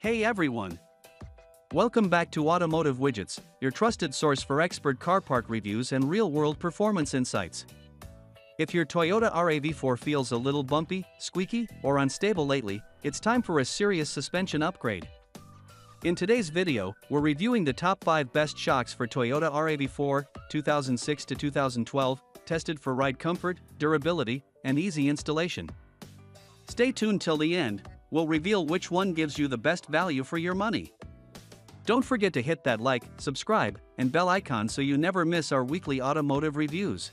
Hey everyone! Welcome back to Automotive Widgets, your trusted source for expert car part reviews and real-world performance insights. If your Toyota RAV4 feels a little bumpy, squeaky, or unstable lately, it's time for a serious suspension upgrade. In today's video, we're reviewing the top 5 best shocks for Toyota RAV4, 2006 to 2012, tested for ride comfort, durability, and easy installation. Stay tuned till the end. We'll reveal which one gives you the best value for your money. Don't forget to hit that like, subscribe, and bell icon so you never miss our weekly automotive reviews.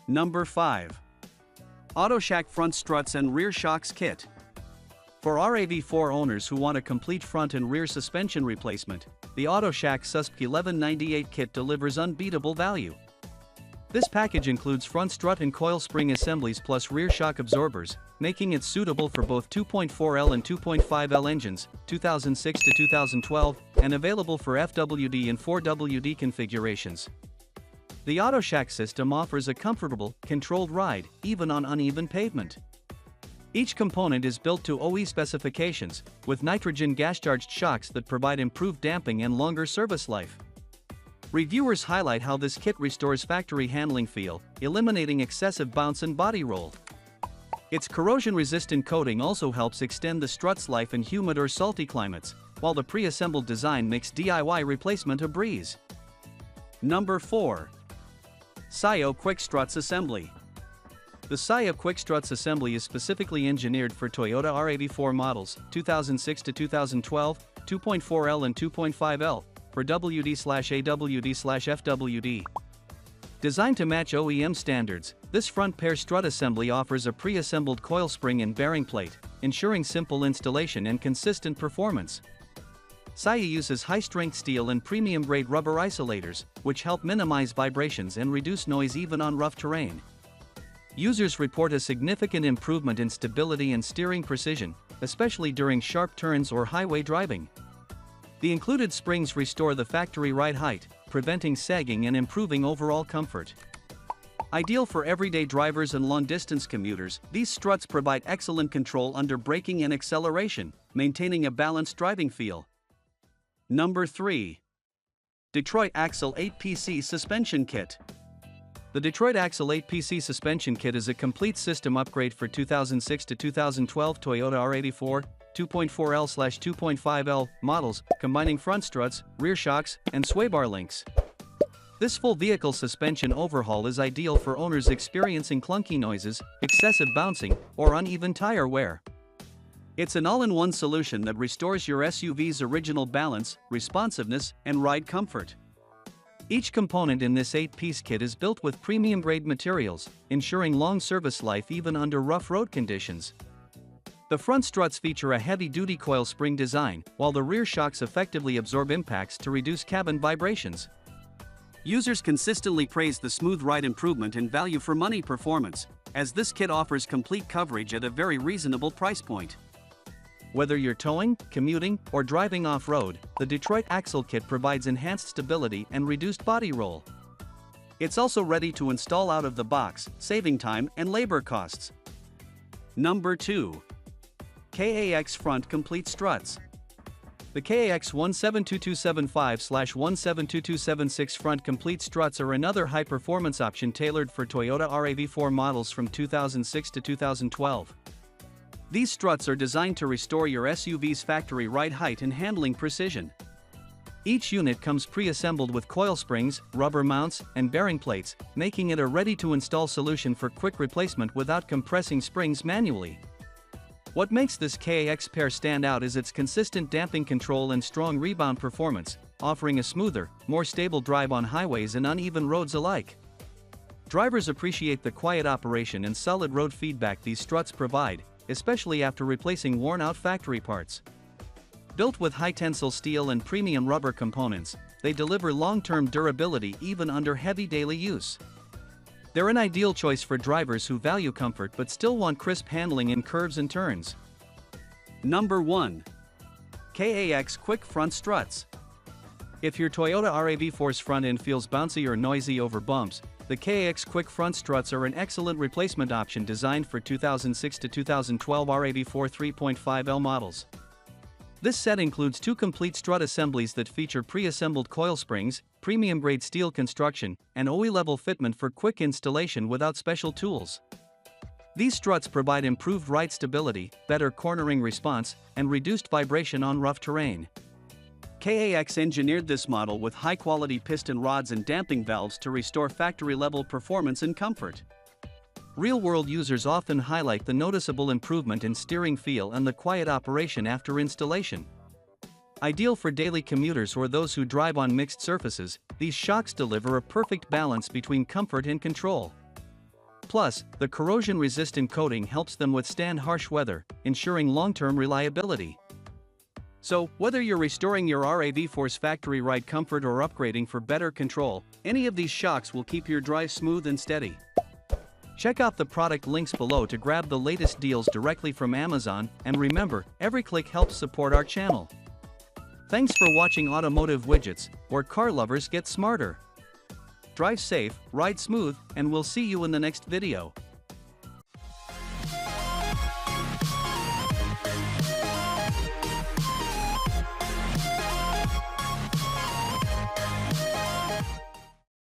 Number 5. AutoShack Front Struts and Rear Shocks Kit. For RAV4 owners who want a complete front and rear suspension replacement, the AutoShack SUSP 1198 kit delivers unbeatable value. This package includes front strut and coil spring assemblies plus rear shock absorbers, making it suitable for both 2.4L and 2.5L engines, 2006 to 2012, and available for FWD and 4WD configurations. The AutoShack system offers a comfortable, controlled ride, even on uneven pavement. Each component is built to OE specifications, with nitrogen gas-charged shocks that provide improved damping and longer service life. Reviewers highlight how this kit restores factory handling feel, eliminating excessive bounce and body roll. Its corrosion-resistant coating also helps extend the strut's life in humid or salty climates, while the pre-assembled design makes DIY replacement a breeze. Number 4. cciyu Quick Struts Assembly. The cciyu Quick Struts Assembly is specifically engineered for Toyota RAV4 models, 2006 to 2012, 2.4L and 2.5L, for WD/AWD/FWD. Designed to match OEM standards, this front pair strut assembly offers a pre-assembled coil spring and bearing plate, ensuring simple installation and consistent performance. cciyu uses high-strength steel and premium-grade rubber isolators, which help minimize vibrations and reduce noise even on rough terrain. Users report a significant improvement in stability and steering precision, especially during sharp turns or highway driving. The included springs restore the factory ride height, preventing sagging and improving overall comfort. Ideal for everyday drivers and long-distance commuters, these struts provide excellent control under braking and acceleration, maintaining a balanced driving feel. Number 3. Detroit Axle 8PC Suspension Kit. The Detroit Axle 8PC Suspension Kit is a complete system upgrade for 2006 to 2012 Toyota RAV4, 2.4L/2.5L models, combining front struts, rear shocks, and sway bar links. This full vehicle suspension overhaul is ideal for owners experiencing clunky noises, excessive bouncing, or uneven tire wear. It's an all-in-one solution that restores your SUV's original balance, responsiveness, and ride comfort. Each component in this 8-piece kit is built with premium-grade materials, ensuring long service life even under rough road conditions. The front struts feature a heavy-duty coil spring design, while the rear shocks effectively absorb impacts to reduce cabin vibrations. Users consistently praise the smooth ride improvement and value-for-money performance, as this kit offers complete coverage at a very reasonable price point. Whether you're towing, commuting, or driving off-road, the Detroit Axle Kit provides enhanced stability and reduced body roll. It's also ready to install out of the box, saving time and labor costs. Number 2. KAX Front Complete Struts. The KAX 172275/172276 Front Complete Struts are another high-performance option tailored for Toyota RAV4 models from 2006 to 2012. These struts are designed to restore your SUV's factory ride height and handling precision. Each unit comes pre-assembled with coil springs, rubber mounts, and bearing plates, making it a ready-to-install solution for quick replacement without compressing springs manually. What makes this KAX pair stand out is its consistent damping control and strong rebound performance, offering a smoother, more stable drive on highways and uneven roads alike. Drivers appreciate the quiet operation and solid road feedback these struts provide, especially after replacing worn-out factory parts. Built with high-tensile steel and premium rubber components, they deliver long-term durability even under heavy daily use. They're an ideal choice for drivers who value comfort but still want crisp handling in curves and turns. Number 1. KAX Quick Front Struts. If your Toyota RAV4's front end feels bouncy or noisy over bumps, the KAX Quick Front Struts are an excellent replacement option designed for 2006 to 2012 RAV4 3.5L models. This set includes 2 complete strut assemblies that feature pre-assembled coil springs, premium-grade steel construction, and OE-level fitment for quick installation without special tools. These struts provide improved ride stability, better cornering response, and reduced vibration on rough terrain. KAX engineered this model with high-quality piston rods and damping valves to restore factory-level performance and comfort. Real-world users often highlight the noticeable improvement in steering feel and the quiet operation after installation. Ideal for daily commuters or those who drive on mixed surfaces, these shocks deliver a perfect balance between comfort and control. Plus, the corrosion-resistant coating helps them withstand harsh weather, ensuring long-term reliability. So, whether you're restoring your RAV4's factory ride comfort or upgrading for better control, any of these shocks will keep your drive smooth and steady. Check out the product links below to grab the latest deals directly from Amazon, and remember, every click helps support our channel. Thanks for watching Automotive Widgets, where car lovers get smarter. Drive safe, ride smooth, and we'll see you in the next video.